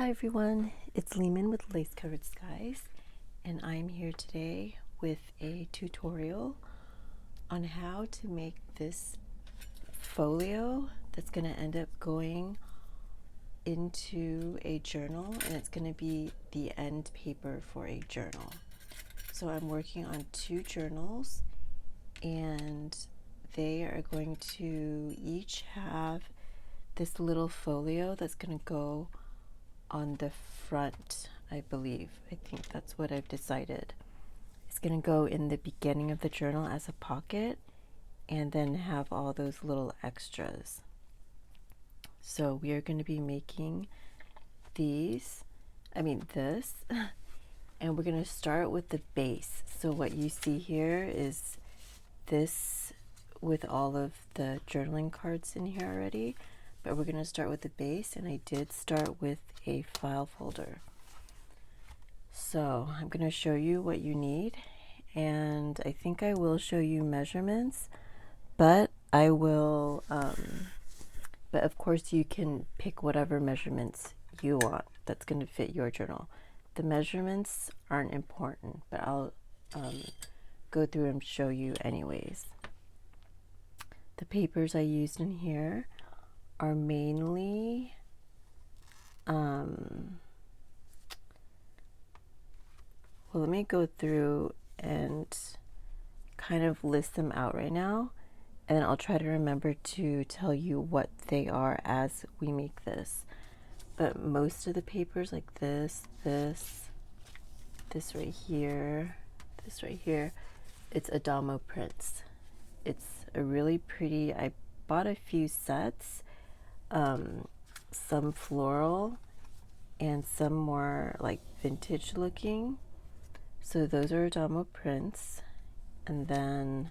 Hi everyone, it's Lehman with Lace Covered Skies, and I'm here today with a tutorial on how to make this folio that's going to end up going into a journal, and it's going to be the end paper for a journal. So I'm working on two journals, and they are going to each have this little folio that's going to go on the front, I believe. I think that's what I've decided. It's going to go in the beginning of the journal as a pocket and then have all those little extras. So we are going to be making this, and we're going to start with the base. So what you see here is this with all of the journaling cards in here already. But we're going to start with the base, and I did start with a file folder. So I'm going to show you what you need, and I think I will show you measurements, but I will, but of course you can pick whatever measurements you want that's going to fit your journal. The measurements aren't important, but I'll go through and show you anyways. The papers I used in here are mainly well, let me go through and kind of list them out right now, and then I'll try to remember to tell you what they are as we make this. But most of the papers, like this right here, this right here, it's Adamo prints. It's a really pretty, I bought a few sets, some floral and some more like vintage looking. So those are Adamo prints. And then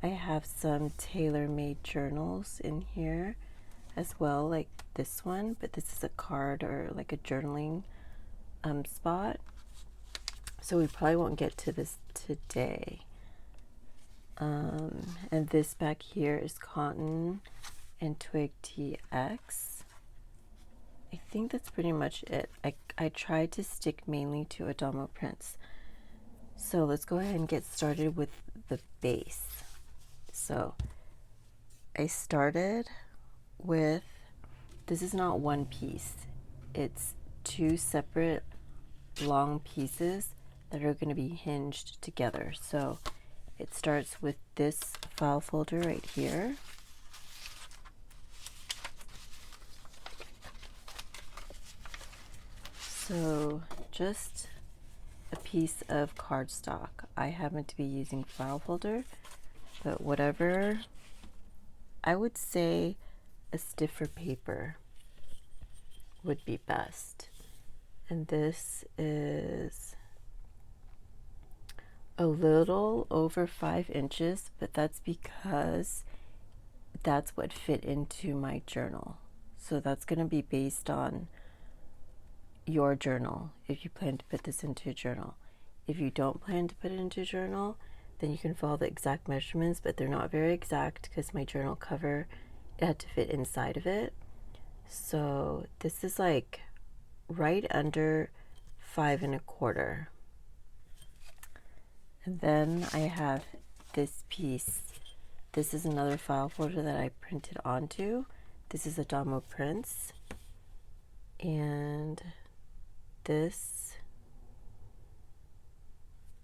I have some tailor-made journals in here as well, like this one, but this is a card or like a journaling spot. So we probably won't get to this today. And this back here is cotton and twig TX. I think that's pretty much it. I tried to stick mainly to Adamo prints. So let's go ahead and get started with the base. So I started with, this is not one piece. It's two separate long pieces that are going to be hinged together. So it starts with this file folder right here. So just a piece of cardstock. I happen to be using file folder, but whatever, I would say a stiffer paper would be best. And this is a little over 5 inches, but that's because that's what fit into my journal. So that's going to be based on your journal if you plan to put this into a journal. If you don't plan to put it into a journal, then you can follow the exact measurements, but they're not very exact because my journal cover, it had to fit inside of it. So this is like right under 5 1/4. And then I have this piece. This is another file folder that I printed onto. This is Adamo prints, and this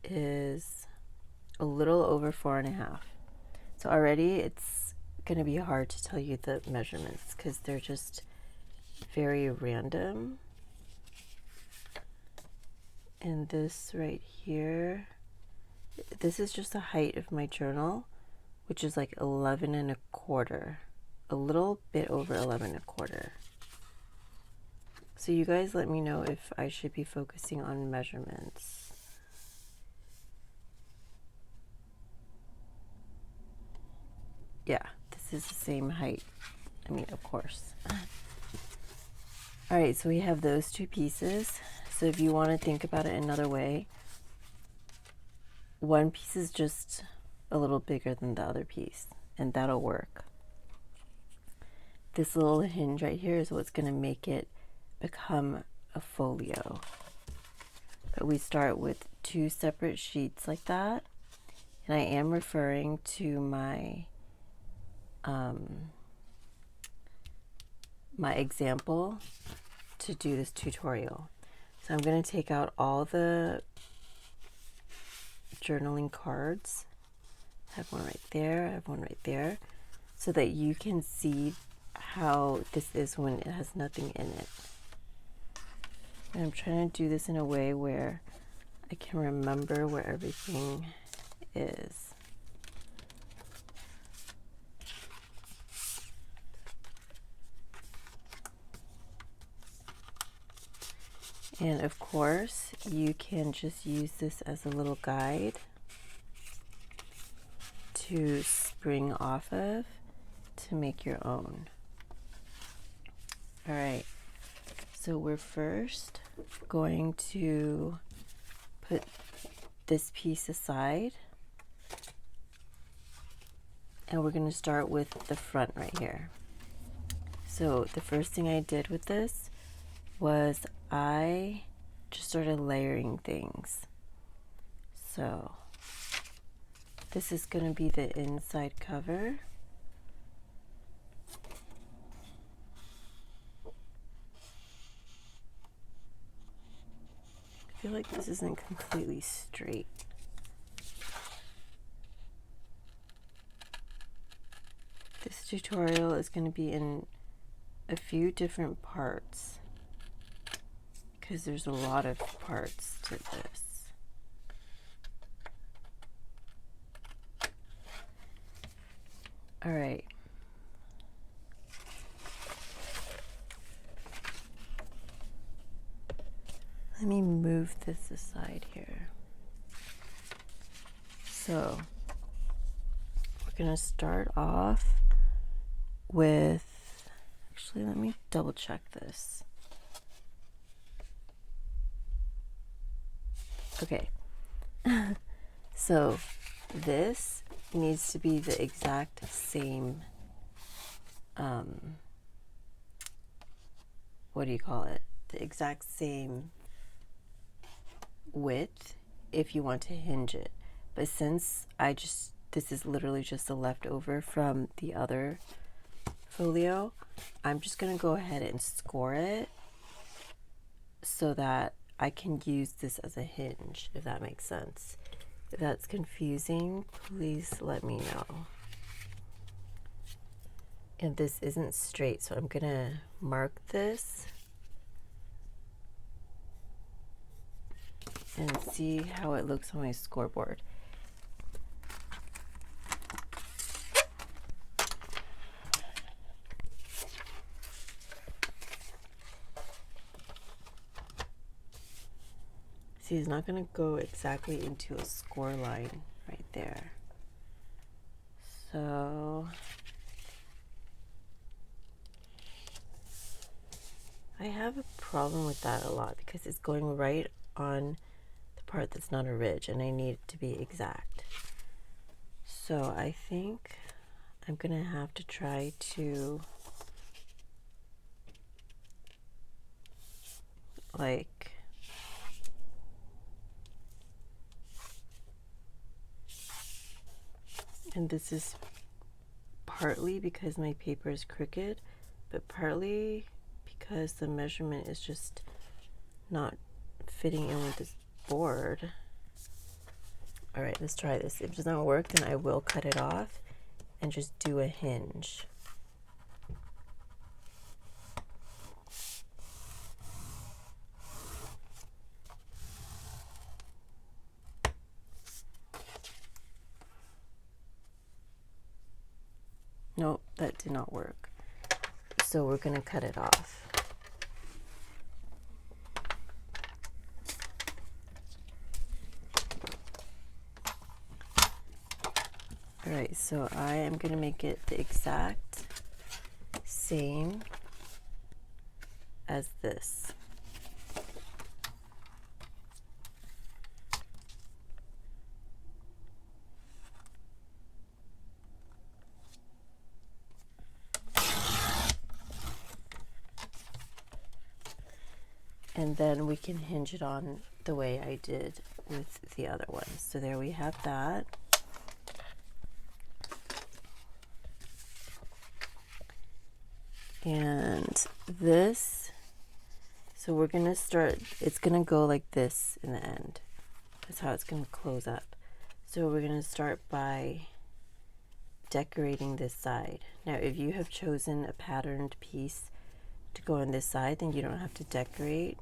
is a little over 4 1/2. So already it's going to be hard to tell you the measurements because they're just very random. And this right here, this is just the height of my journal, which is like 11 1/4, a little bit over 11 1/4. So you guys let me know if I should be focusing on measurements. Yeah, this is the same height. I mean, of course. All right, so we have those two pieces. So if you want to think about it another way, one piece is just a little bigger than the other piece, and that'll work. This little hinge right here is what's going to make it become a folio. But we start with 2 separate sheets like that. And I am referring to my my example to do this tutorial. So I'm going to take out all the journaling cards. I have one right there, I have one right there, so that you can see how this is when it has nothing in it. And I'm trying to do this in a way where I can remember where everything is. And of course, you can just use this as a little guide to spring off of to make your own. All right, so we're first going to put this piece aside, and we're going to start with the front right here. So the first thing I did with this was I just started layering things. So this is going to be the inside cover. I feel like this isn't completely straight. This tutorial is going to be in a few different parts because there's a lot of parts to this. All right. Let me move this aside here. So we're going to start off with, actually, let me double check this. Okay. So this needs to be the exact same, what do you call it? The exact same width if you want to hinge it. But since this is literally just a leftover from the other folio, I'm just going to go ahead and score it so that I can use this as a hinge, if that makes sense. If that's confusing, please let me know. And this isn't straight, so I'm going to mark this and see how it looks on my scoreboard. See, it's not going to go exactly into a score line right there. So I have a problem with that a lot because it's going right on the part that's not a ridge, and I need it to be exact. So I think I'm going to have to try to and this is partly because my paper is crooked, but partly because the measurement is just not fitting in with this board. All right, let's try this. If it does not work, then I will cut it off and just do a hinge. Nope, that did not work. So we're going to cut it off. All right, so I am going to make it the exact same as this. and then we can hinge it on the way I did with the other one. So there we have that. And this, so we're gonna start, it's gonna go like this in the end. That's how it's gonna close up. So we're gonna start by decorating this side. Now if you have chosen a patterned piece to go on this side, then you don't have to decorate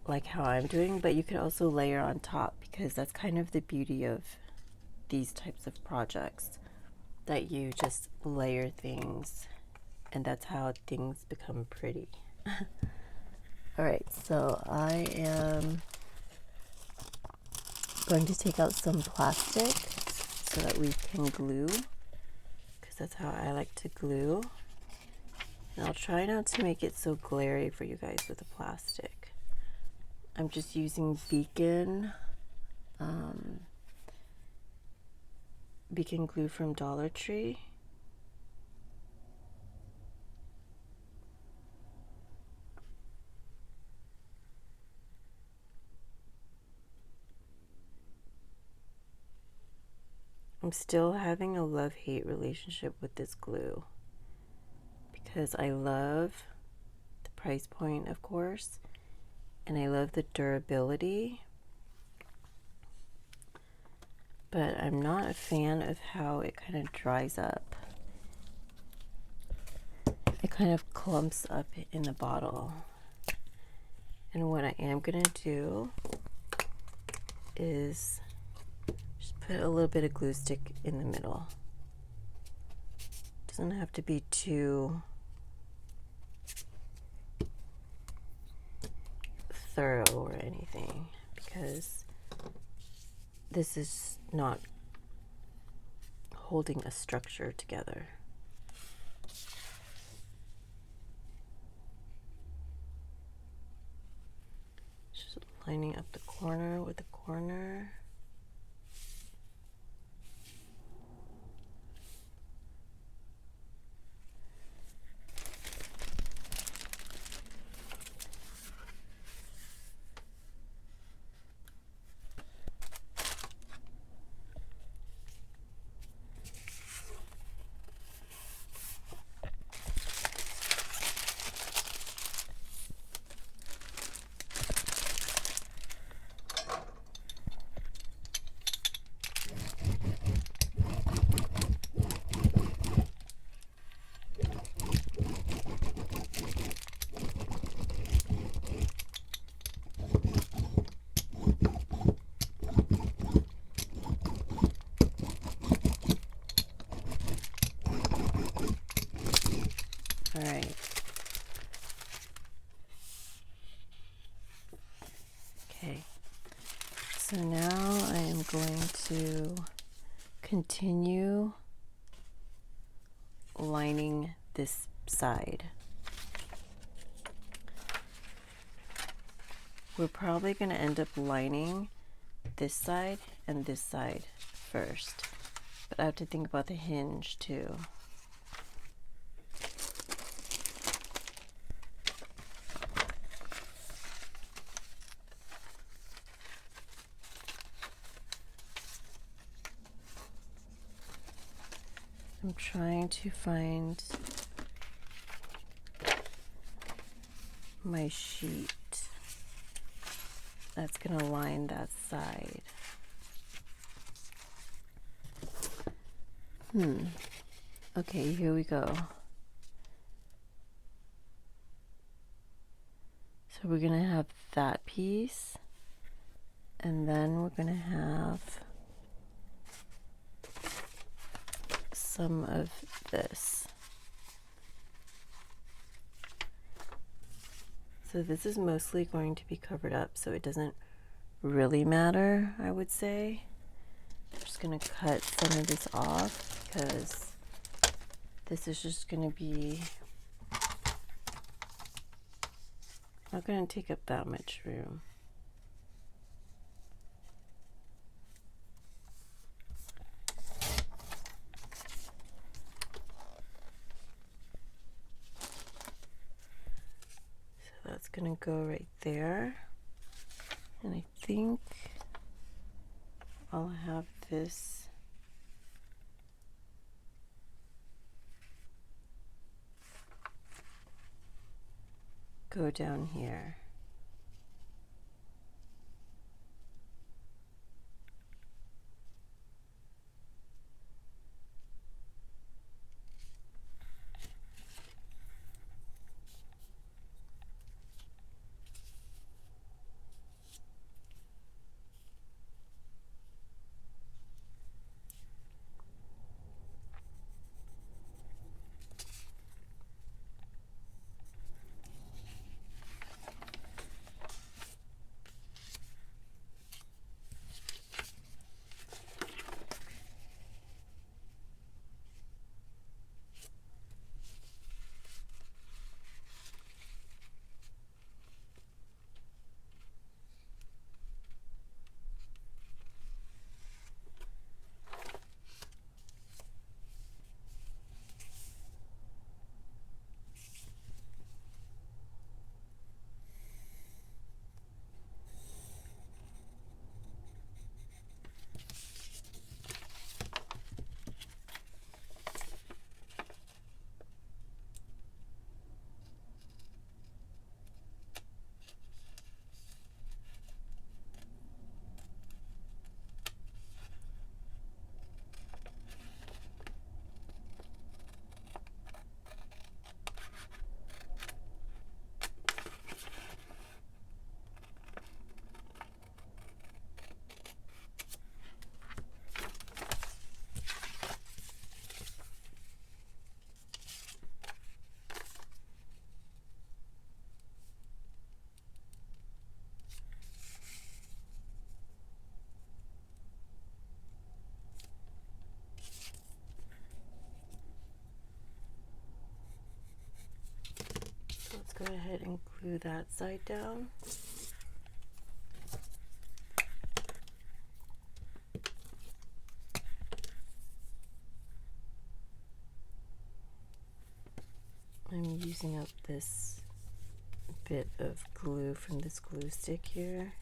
like how I'm doing, but you could also layer on top, because that's kind of the beauty of these types of projects, that you just layer things, and that's how things become pretty. Alright, so I am going to take out some plastic so that we can glue, because that's how I like to glue. And I'll try not to make it so glary for you guys with the plastic. I'm just using beacon glue from Dollar Tree. I'm still having a love-hate relationship with this glue, because I love the price point, of course, and I love the durability, but I'm not a fan of how it kind of dries up. It kind of clumps up in the bottle. And what I am gonna do is just put a little bit of glue stick in the middle. Doesn't have to be too thorough or anything, because this is not holding a structure together. Just lining up the corner with the corner. All right. Okay. So now I am going to continue lining this side. We're probably going to end up lining this side and this side first, but I have to think about the hinge too. I'm trying to find my sheet that's going to line that side. Okay, here we go. So we're going to have that piece, and then we're going to have some of this. So this is mostly going to be covered up, so it doesn't really matter, I would say. I'm just going to cut some of this off, because this is just going to be not going to take up that much room. that's gonna go right there. And I think I'll have this go down here. Let's go ahead and glue that side down. I'm using up this bit of glue from this glue stick here.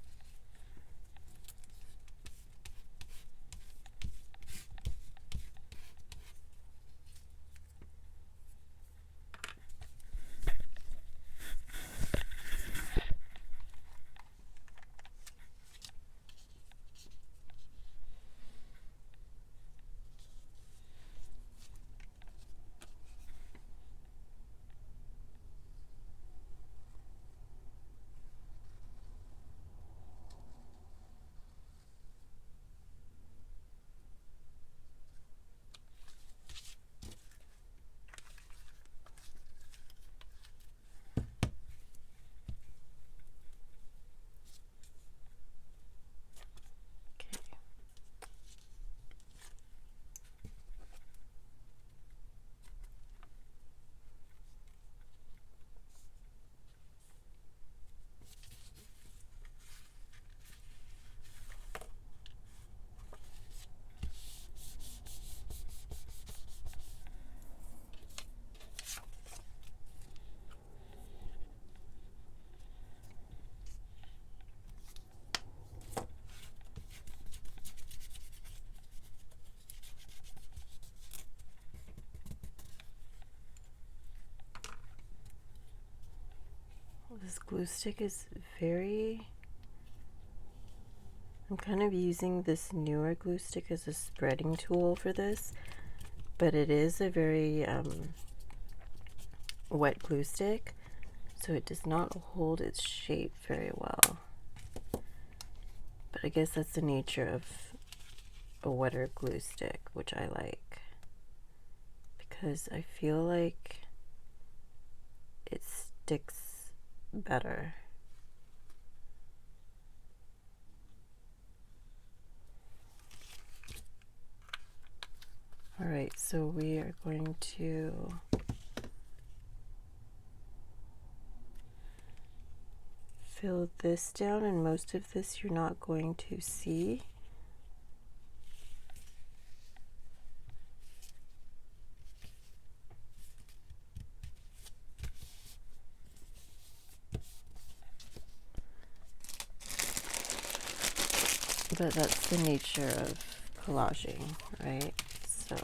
This glue stick is I'm kind of using this newer glue stick as a spreading tool for this, but it is a very wet glue stick, so it does not hold its shape very well. But I guess that's the nature of a wetter glue stick, which I like, because I feel like it sticks better. All right, so we are going to fill this down, and most of this you're not going to see. but that's the nature of collaging, right? So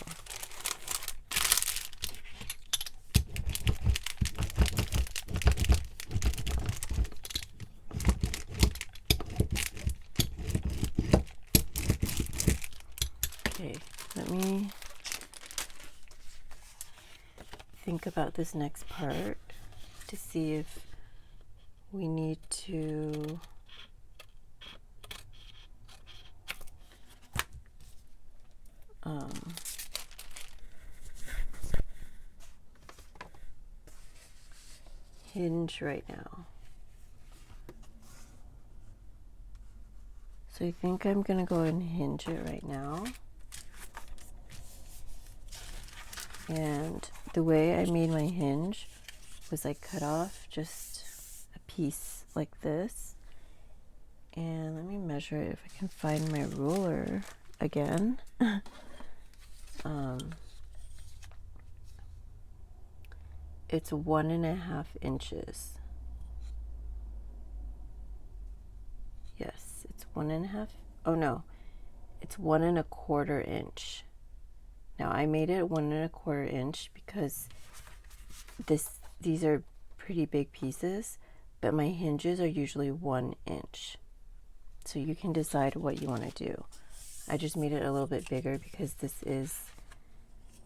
okay, let me think about this next part to see if we need to hinge right now. So I think I'm gonna go and hinge it right now. And the way I made my hinge was I cut off just a piece like this. And let me measure it if I can find my ruler again. It's 1.5 inches. Yes, it's 1.5. Oh no, it's 1.25 inch. Now I made it 1.25 inch because these are pretty big pieces, but my hinges are usually 1 inch. So you can decide what you want to do. I just made it a little bit bigger because this is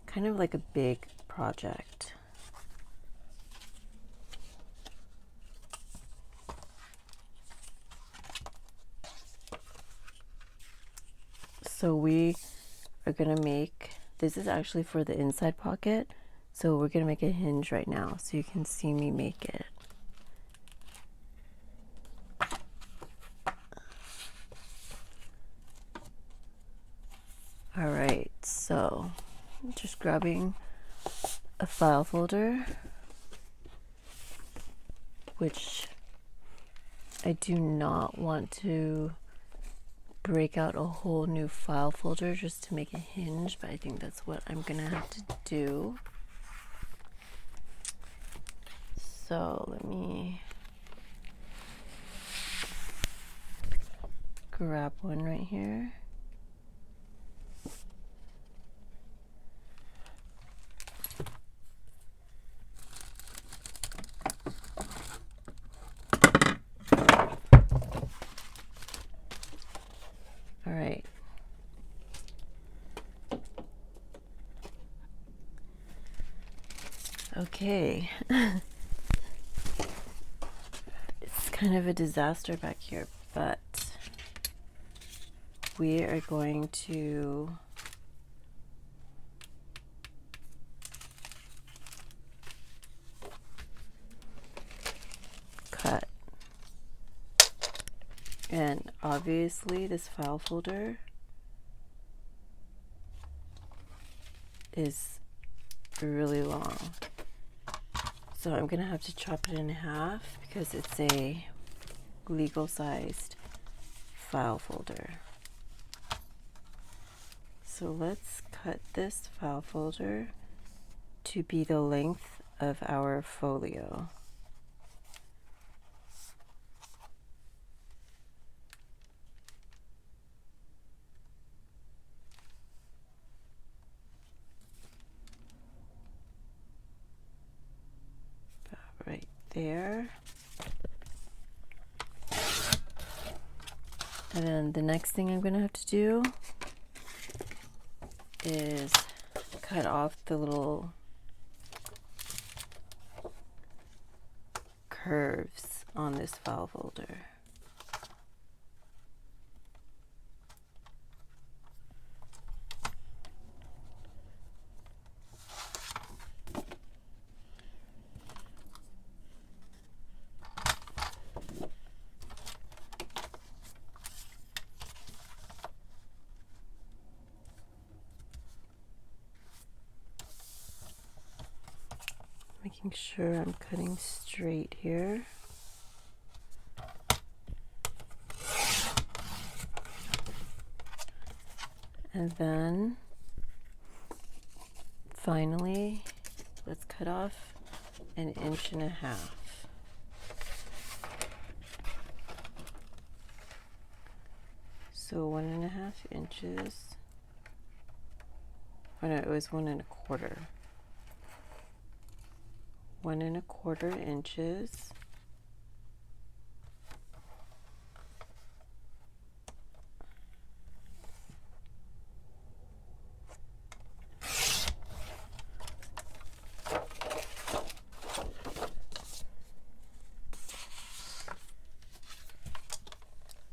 kind of like a big project. So we are going to make, this is actually for the inside pocket. So we're going to make a hinge right now so you can see me make it. All right, so just grabbing a file folder, which I do not want to break out a whole new file folder just to make a hinge, but I think that's what I'm gonna have to do. So let me grab one right here. All right. Okay. It's kind of a disaster back here, but we are going to cut. And obviously this file folder is really long. So I'm gonna have to chop it in half because it's a legal sized file folder. So let's cut this file folder to be the length of our folio. Right there. And then the next thing I'm going to have to do is cut off the little curves on this file folder. Making sure I'm cutting straight here. And then finally, let's cut off 1.5 inches. So 1.5 inches. Oh no, it was 1.25. 1.25 inches.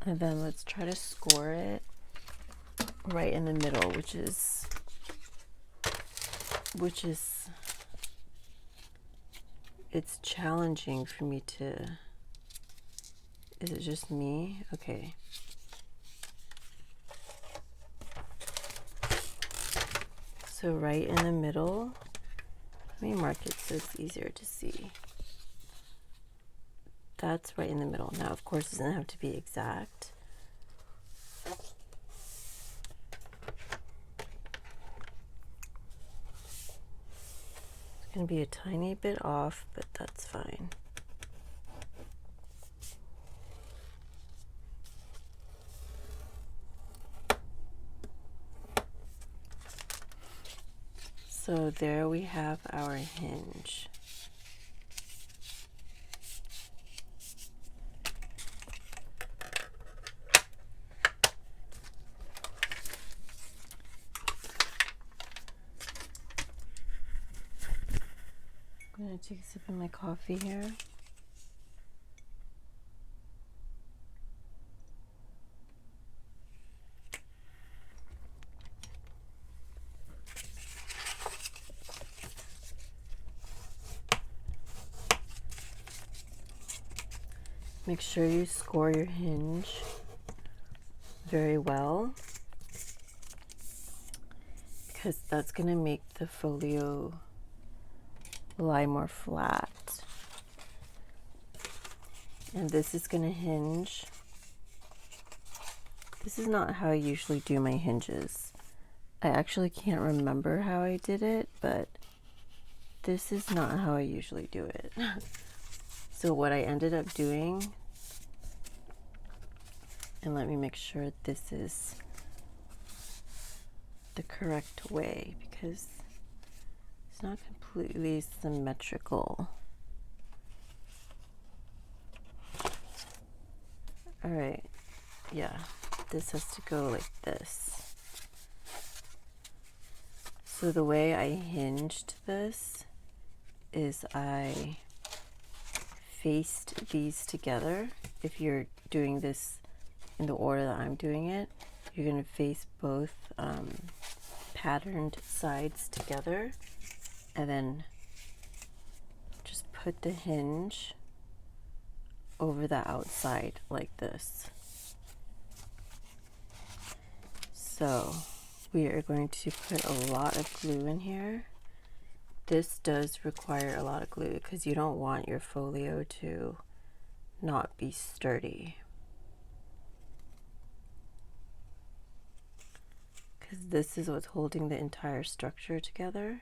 And then let's try to score it right in the middle, which is it's challenging for me to, is it just me? Okay. So right in the middle, let me mark it so it's easier to see. That's right in the middle. Now, of course, it doesn't have to be exact. It's going to be a tiny bit off, but that's fine. So there we have our hinge. I'm going to take a sip of my coffee here. Make sure you score your hinge very well, because that's going to make the folio lie more flat. And this is going to hinge. This is not how I usually do my hinges. I actually can't remember how I did it, but this is not how I usually do it. So what I ended up doing, and let me make sure this is the correct way, because it's not completely symmetrical. All right, yeah, this has to go like this. So the way I hinged this is I faced these together. If you're doing this in the order that I'm doing it, you're going to face both patterned sides together, and then just put the hinge over the outside like this. So we are going to put a lot of glue in here. This does require a lot of glue because you don't want your folio to not be sturdy. Because this is what's holding the entire structure together.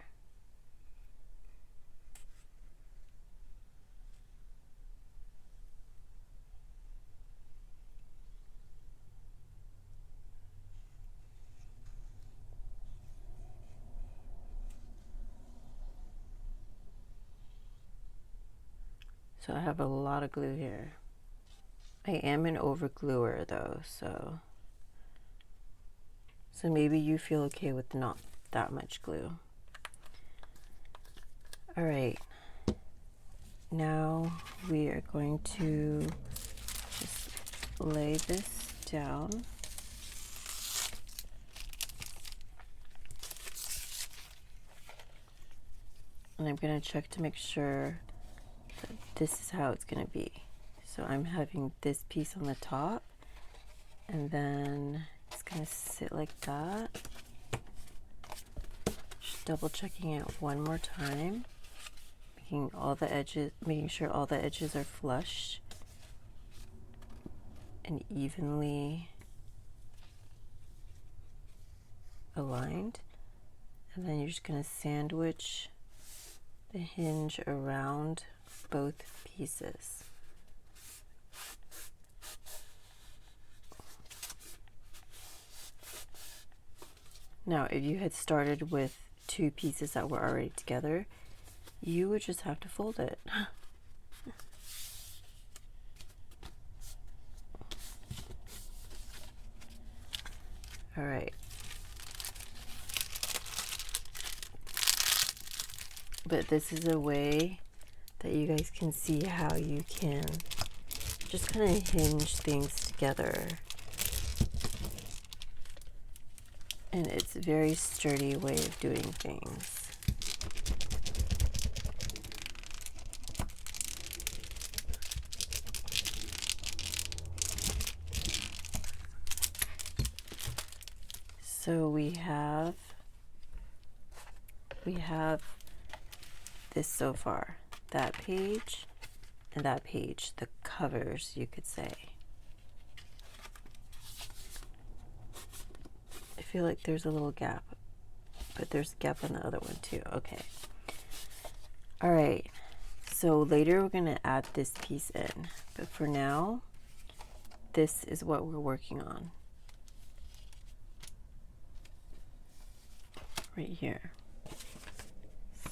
So I have a lot of glue here. I am an overgluer though, so maybe you feel okay with not that much glue. All right, now we are going to just lay this down. And I'm going to check to make sure that this is how it's going to be. So I'm having this piece on the top, and then it's going to sit like that. Just double checking it one more time, making sure all the edges are flush and evenly aligned. And then you're just going to sandwich the hinge around both pieces. Now, if you had started with two pieces that were already together, you would just have to fold it. All right. But this is a way that you guys can see how you can just kind of hinge things together. And it's a very sturdy way of doing things. So we have this so far, that page and that page, the covers, you could say. I feel like there's a little gap, but there's a gap on the other one too. Okay. All right. So later we're going to add this piece in, but for now, this is what we're working on. Right here.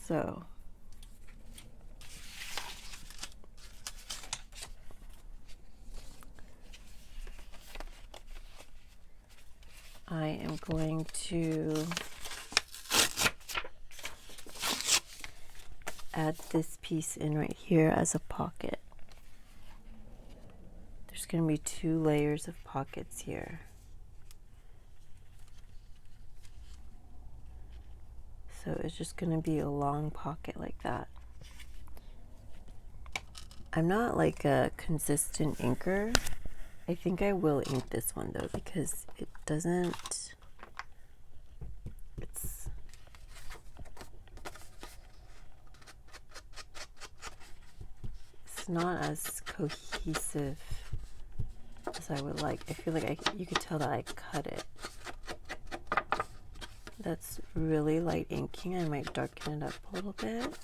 So I am going to add this piece in right here as a pocket. There's going to be 2 layers of pockets here. So it's just going to be a long pocket like that. I'm not like a consistent inker. I think I will ink this one though, because it doesn't, it's not as cohesive as I would like. I feel like you could tell that I cut it. That's really light inking. I might darken it up a little bit.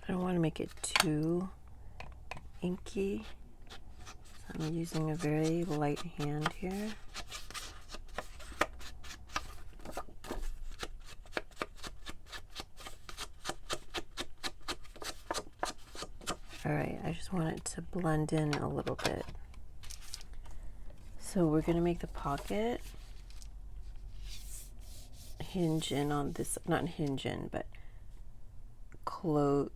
I don't want to make it too inky. So I'm using a very light hand here. All right, I just want it to blend in a little bit. So we're going to make the pocket hinge in on this, not hinge in, but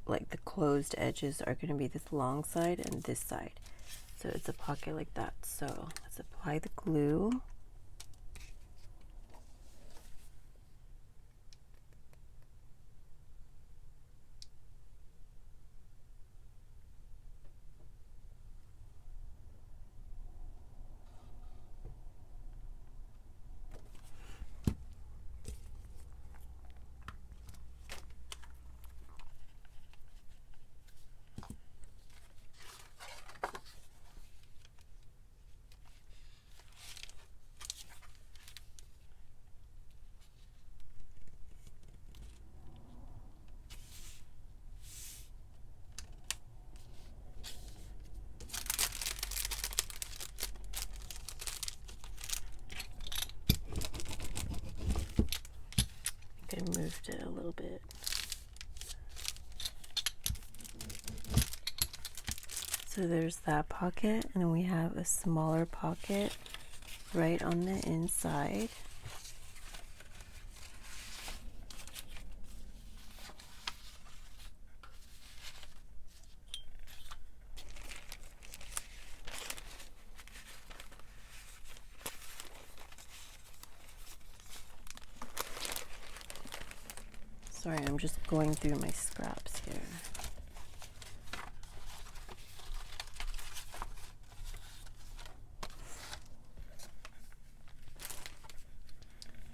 like the closed edges are going to be this long side and this side. So it's a pocket like that. So let's apply the glue. I moved it a little bit. So there's that pocket, and then we have a smaller pocket right on the inside. Sorry, I'm just going through my scraps here.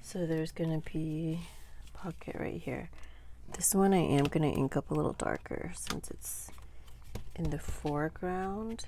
So there's going to be a pocket right here. This one I am going to ink up a little darker since it's in the foreground.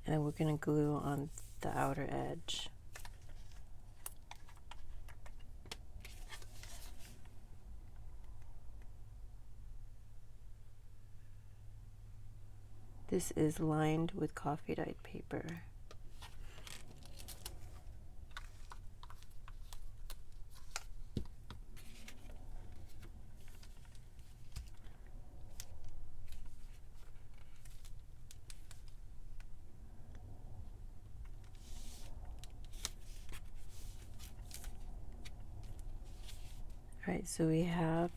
and then we're going to glue on the outer edge. This is lined with coffee dyed paper. Alright, so we have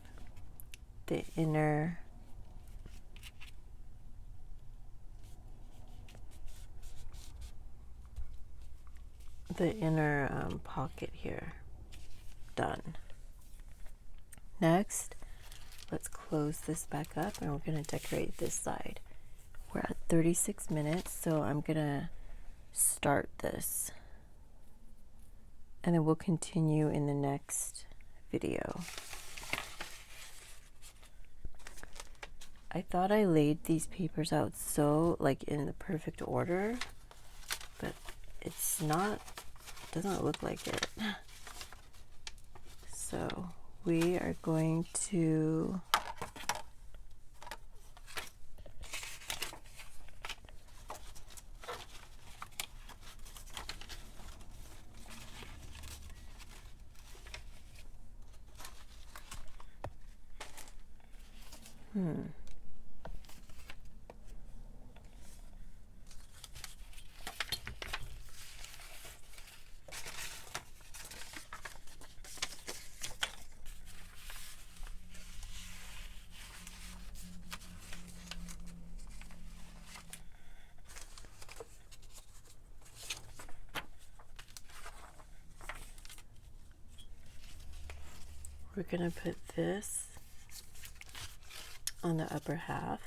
the inner pocket here done. Next, let's close this back up and we're going to decorate this side. We're at 36 minutes, so I'm going to start this and then we'll continue in the next video. I thought I laid these papers out so like in the perfect order, but it's not, doesn't look like it. So we are going to we're going to put this on the upper half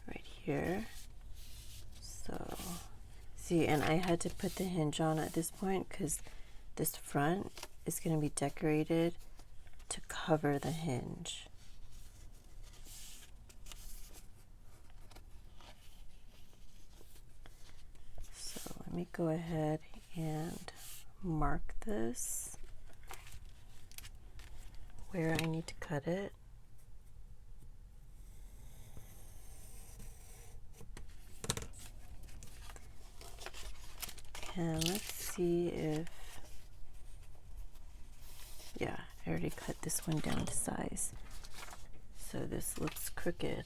right here. So see, and I had to put the hinge on at this point because this front is going to be decorated to cover the hinge. So let me go ahead and mark this where I need to cut it. And let's see if, yeah, I already cut this one down to size. So this looks crooked.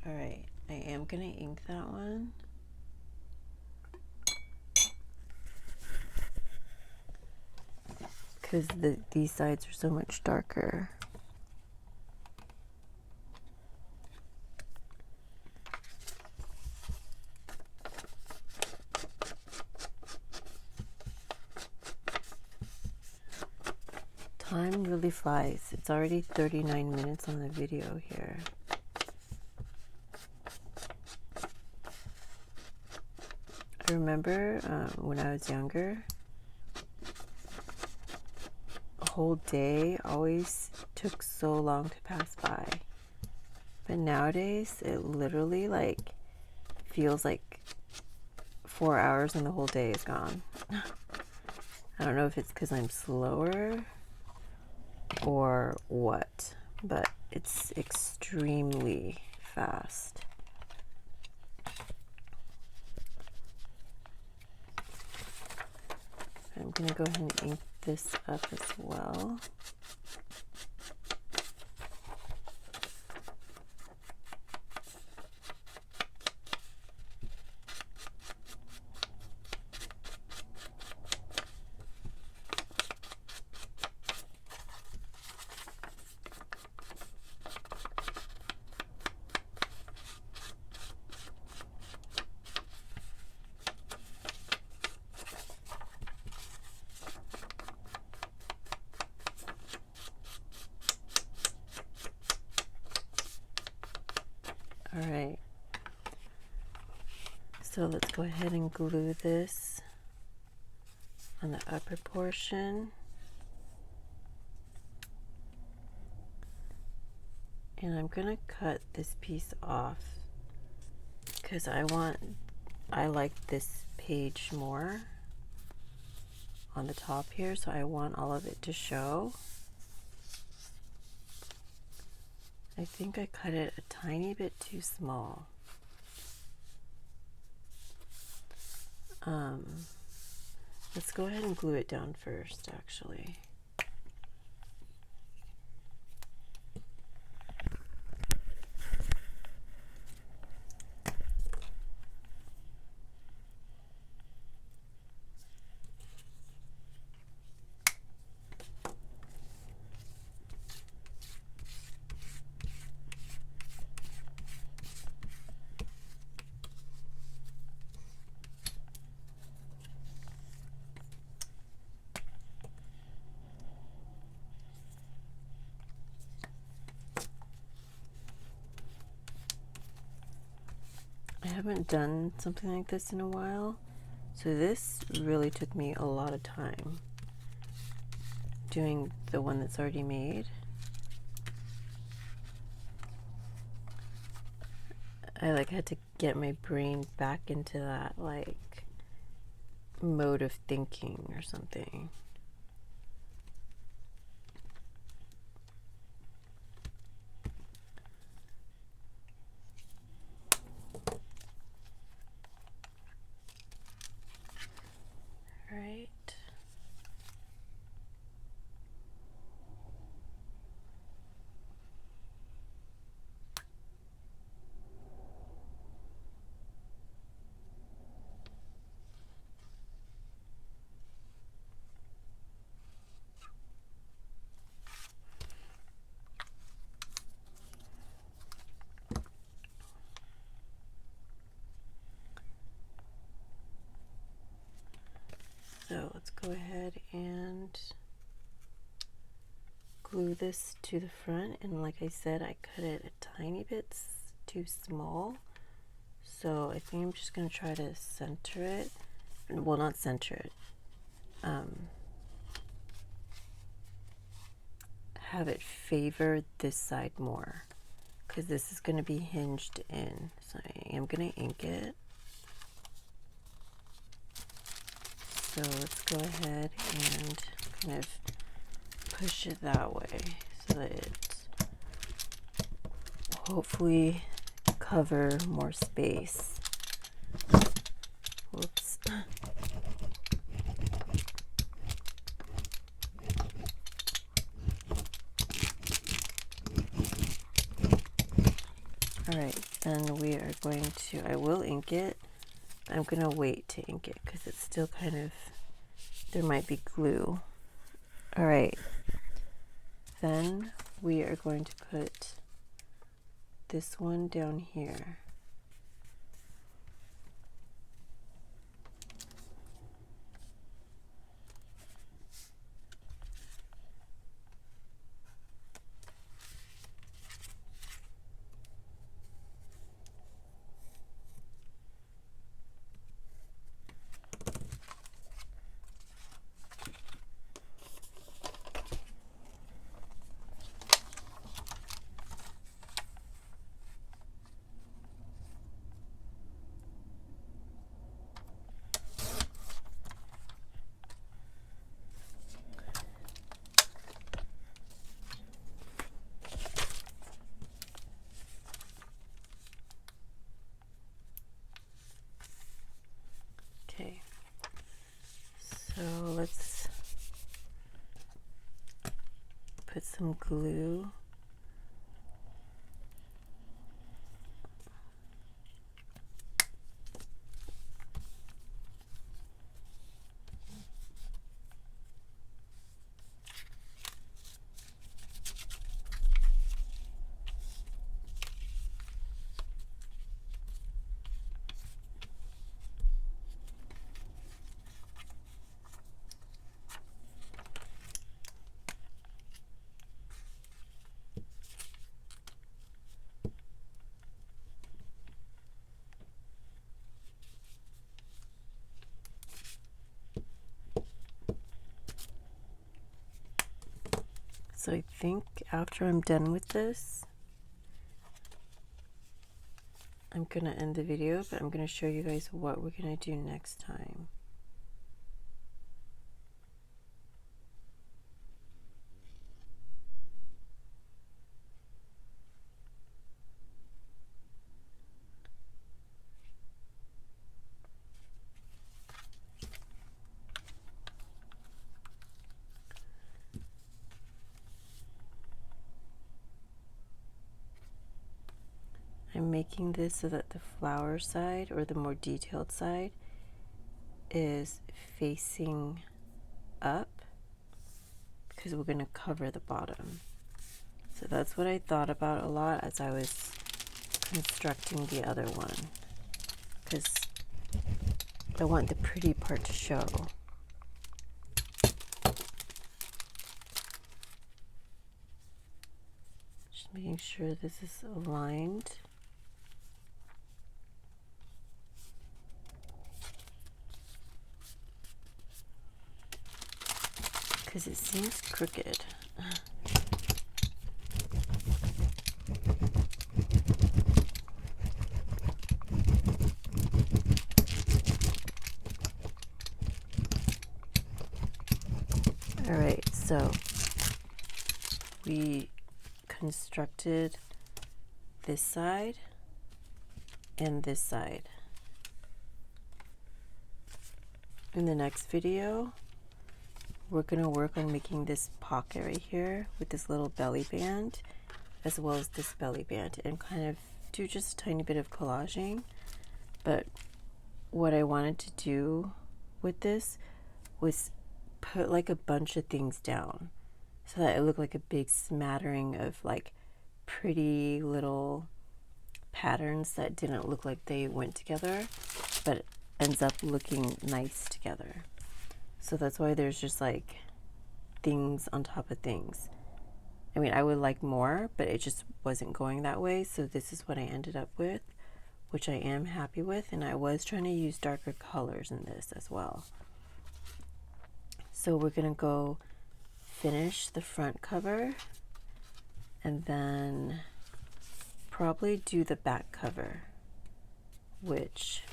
Alright, I am going to ink that one. Because these sides are so much darker. Time really flies. It's already 39 minutes on the video here. I remember when I was younger, a whole day always took so long to pass by. But nowadays, it literally like feels like 4 hours and the whole day is gone. I don't know if it's because I'm slower or what, but it's extremely fast. I'm going to go ahead and ink this up as well. So let's go ahead and glue this on the upper portion. And I'm gonna cut this piece off because I like this page more on the top here, so I want all of it to show. I think I cut it a tiny bit too small. Let's go ahead and glue it down first, actually. I haven't done something like this in a while, so this really took me a lot of time doing the one that's already made. I had to get my brain back into that mode of thinking or something. Right. So let's go ahead and glue this to the front, and like I said, I cut it a tiny bit too small, so I think I'm just going to try to center it. Well, not center it, have it favor this side more, because this is going to be hinged in. So I am going to ink it. So let's go ahead and kind of push it that way so that it hopefully cover more space. Whoops. Alright, and we are going to, I will ink it. I'm going to wait to ink it because it's still kind of, there might be glue. Alright, then we are going to put this one down here. Okay, so let's put some glue. So I think after I'm done with this, I'm gonna end the video, but I'm gonna show you guys what we're gonna do next time. I'm making this so that the flower side, or the more detailed side, is facing up because we're going to cover the bottom. So that's what I thought about a lot as I was constructing the other one, because I want the pretty part to show. Just making sure this is aligned. Because it seems crooked. All right, so we constructed this side and this side. In the next video, we're going to work on making this pocket right here with this little belly band, as well as this belly band, and kind of do just a tiny bit of collaging. But what I wanted to do with this was put like a bunch of things down so that it looked like a big smattering of like pretty little patterns that didn't look like they went together, but ends up looking nice together. So that's why there's just like things on top of things. I mean, I would like more, but it just wasn't going that way. So this is what I ended up with, which I am happy with. And I was trying to use darker colors in this as well. So we're going to go finish the front cover and then probably do the back cover, which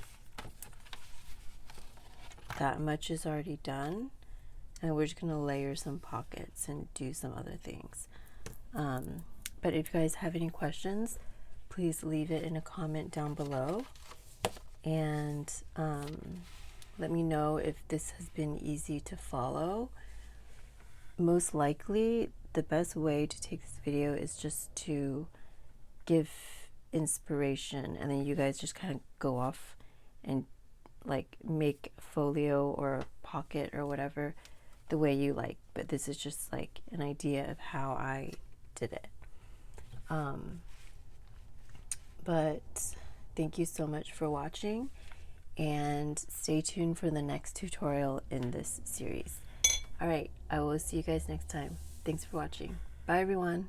that much is already done, and we're just going to layer some pockets and do some other things. But if you guys have any questions, please leave it in a comment down below, and let me know if this has been easy to follow. Most likely the best way to take this video is just to give inspiration, and then you guys just kind of go off and like make folio or pocket or whatever the way you like. But this is just like an idea of how I did it. But thank you so much for watching, and stay tuned for the next tutorial in this series. All right, I will see you guys next time. Thanks for watching. Bye everyone.